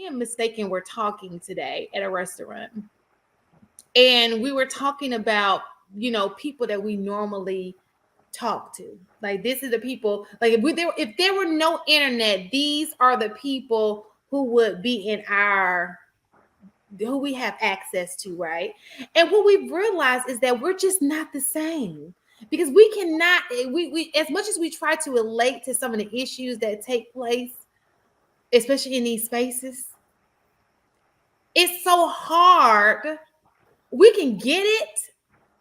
me and Mistaken were talking today at a restaurant, and we were talking about, people that we normally talk to. Like, this is the people, like, if there were no internet, these are the people who would be in who we have access to, right? And what we've realized is that we're just not the same, because we cannot, we as much as we try to relate to some of the issues that take place, especially in these spaces, it's so hard. We can get it,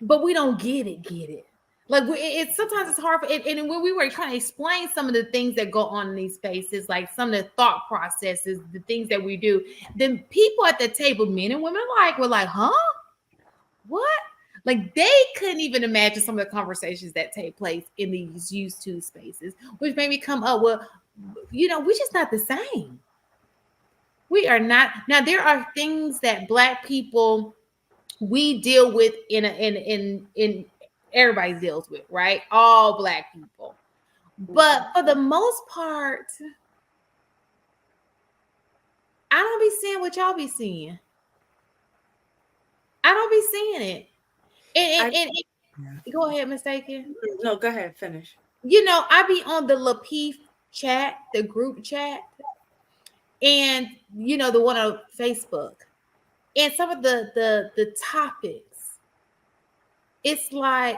but we don't get it. Like, it's sometimes it's hard and when we were trying to explain some of the things that go on in these spaces, like some of the thought processes, the things that we do, then people at the table, men and women alike, were like, huh? What? Like, they couldn't even imagine some of the conversations that take place in these used to spaces, which made me come up with, we're just not the same. We are not. Now, there are things that Black people, we deal with in everybody deals with, right? All Black people. But for the most part, I don't be seeing what y'all be seeing. I don't be seeing it. And go ahead, Mistaken. No, go ahead, finish. I be on the Lapeef chat, the group chat, and the one on Facebook, and some of the topics. It's like,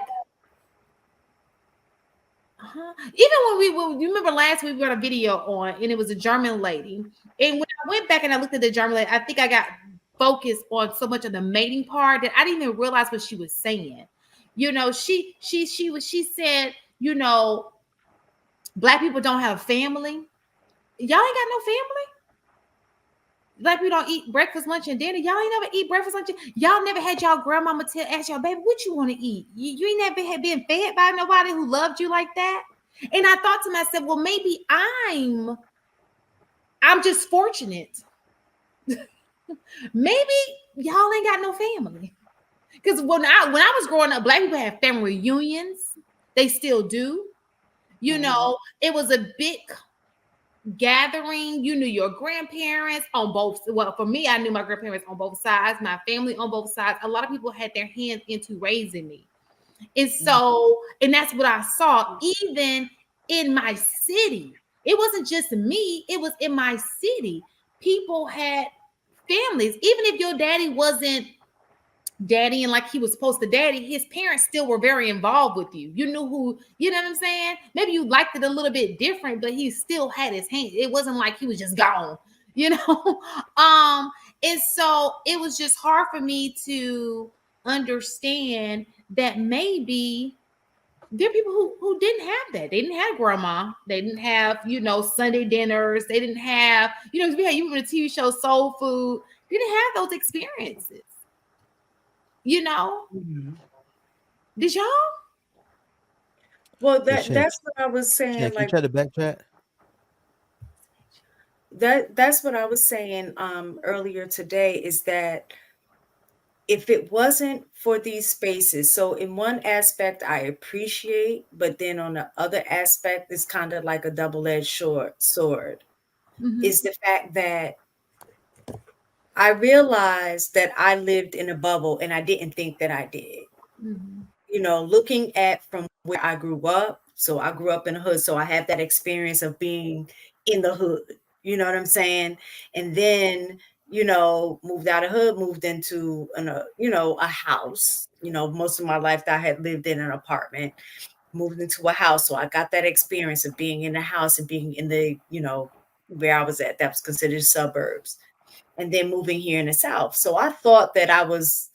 even when you remember last week we got a video on, and it was a German lady, and when I went back and I looked at the German lady, I think I got focused on so much of the mating part that I didn't even realize what she was saying. She said, Black people don't have a family. Y'all ain't got no family. Black people don't eat breakfast, lunch, and dinner. Y'all ain't never eat breakfast, lunch. Y'all never had y'all grandmama ask y'all, baby, what you want to eat? You ain't never been fed by nobody who loved you like that. And I thought to myself, well, maybe I'm just fortunate. Maybe y'all ain't got no family. Because when I was growing up, Black people had family reunions. They still do. It was a big gathering. You knew your grandparents on both. Well, for me, I knew my grandparents on both sides, my family on both sides. A lot of people had their hands into raising me. And so, and that's what I saw even in my city. It wasn't just me, it was in my city. People had families. Even if your daddy wasn't daddy and like he was supposed to daddy, his parents still were very involved with you. You knew who, you know what I'm saying? Maybe you liked it a little bit different, but he still had his hand. It wasn't like he was just gone, and so it was just hard for me to understand that maybe there are people who didn't have that. They didn't have grandma. They didn't have, Sunday dinners. They didn't have, we had even a TV show Soul Food. You didn't have those experiences. Did y'all? Well, that's what I was saying. Like, you try to backtrack. That's what I was saying earlier today, is that if it wasn't for these spaces, so in one aspect I appreciate, but then on the other aspect, it's kind of like a double-edged sword, is the fact that I realized that I lived in a bubble and I didn't think that I did. Looking at from where I grew up. So I grew up in the hood. So I had that experience of being in the hood. You know what I'm saying? And then, moved out of hood, moved into a house. Most of my life I had lived in an apartment, moved into a house. So I got that experience of being in the house and being in the, where I was at, that was considered suburbs. And then moving here in the South. So I thought that I was,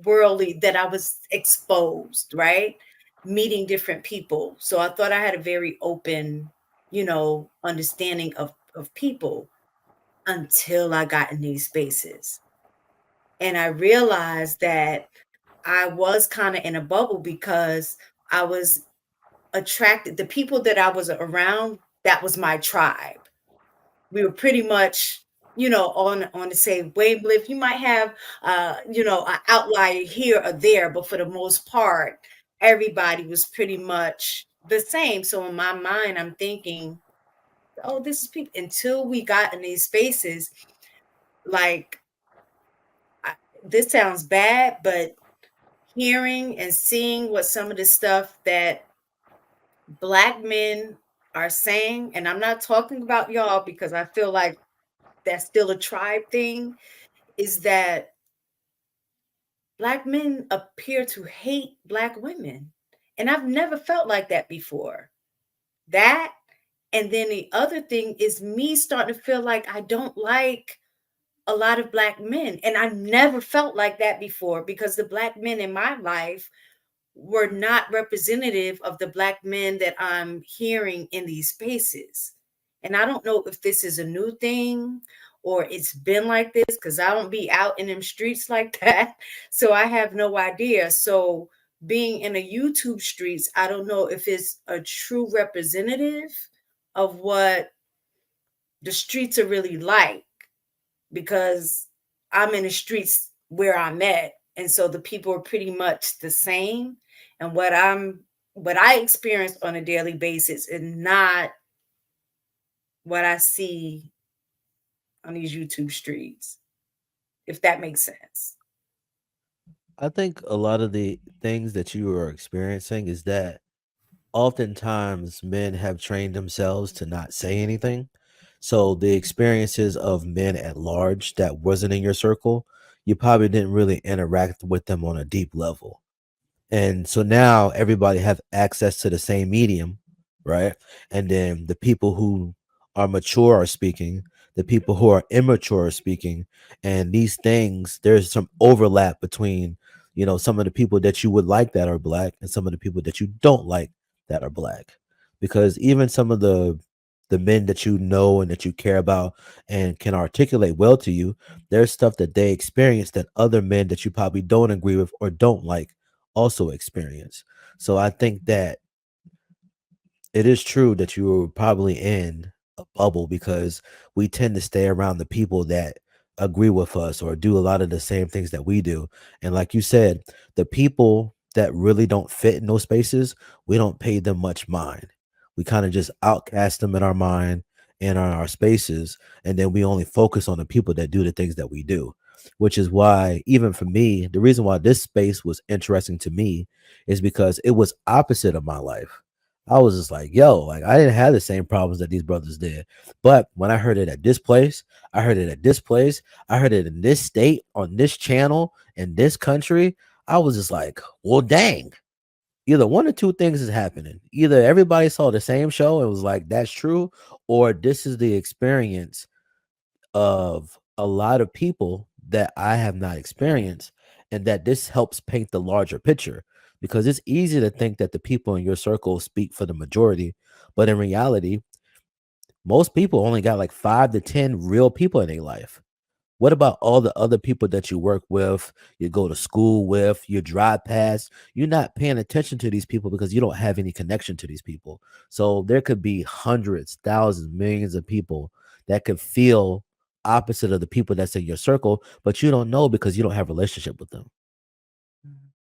worldly, that I was exposed, right? Meeting different people. So I thought I had a very open, understanding of people, until I got in these spaces. And I realized that I was kind of in a bubble, because I was attracted, the people that I was around, that was my tribe. We were pretty much, on the same wavelength. You might have, an outlier here or there, but for the most part, everybody was pretty much the same. So in my mind, I'm thinking, oh, this is people, until we got in these spaces. Like, I, this sounds bad, but hearing and seeing what some of the stuff that Black men are saying, and I'm not talking about y'all because I feel like that's still a tribe thing, is that Black men appear to hate Black women. And I've never felt like that before. That, and then the other thing is me starting to feel like I don't like a lot of Black men. And I've never felt like that before because the Black men in my life were not representative of the Black men that I'm hearing in these spaces. And I don't know if this is a new thing or it's been like this because I don't be out in them streets like that. So I have no idea. So being in a YouTube streets, I don't know if it's a true representative of what the streets are really like because I'm in the streets where I'm at. And so the people are pretty much the same. And what I experience on a daily basis is not what I see on these YouTube streets, if that makes sense. I think a lot of the things that you are experiencing is that oftentimes men have trained themselves to not say anything. So the experiences of men at large that wasn't in your circle, you probably didn't really interact with them on a deep level. And so now everybody have access to the same medium, right? And then the people who are mature are speaking, the people who are immature are speaking, and these things, there's some overlap between, some of the people that you would like that are black and some of the people that you don't like that are black. Because even some of the men that you know and that you care about and can articulate well to you, there's stuff that they experience that other men that you probably don't agree with or don't like also experience. So I think that it is true that you were probably in a bubble because we tend to stay around the people that agree with us or do a lot of the same things that we do. And like you said, the people that really don't fit in those spaces, we don't pay them much mind. We kind of just outcast them in our mind and our spaces. And then we only focus on the people that do the things that we do, which is why, even for me, the reason why this space was interesting to me is because it was opposite of my life. I was just like, yo, like I didn't have the same problems that these brothers did. But when I heard it at this place, I heard it at this place, I heard it in this state, on this channel, in this country, I was just like, well, dang. Either one or two things is happening. Either everybody saw the same show and was like, that's true, or this is the experience of a lot of people that I have not experienced, and that this helps paint the larger picture because it's easy to think that the people in your circle speak for the majority, but in reality, most people only got like 5 to 10 real people in their life. What about all the other people that you work with, you go to school with, you drive past? You're not paying attention to these people because you don't have any connection to these people. So there could be hundreds, thousands, millions of people that could feel opposite of the people that's in your circle, but you don't know because you don't have a relationship with them.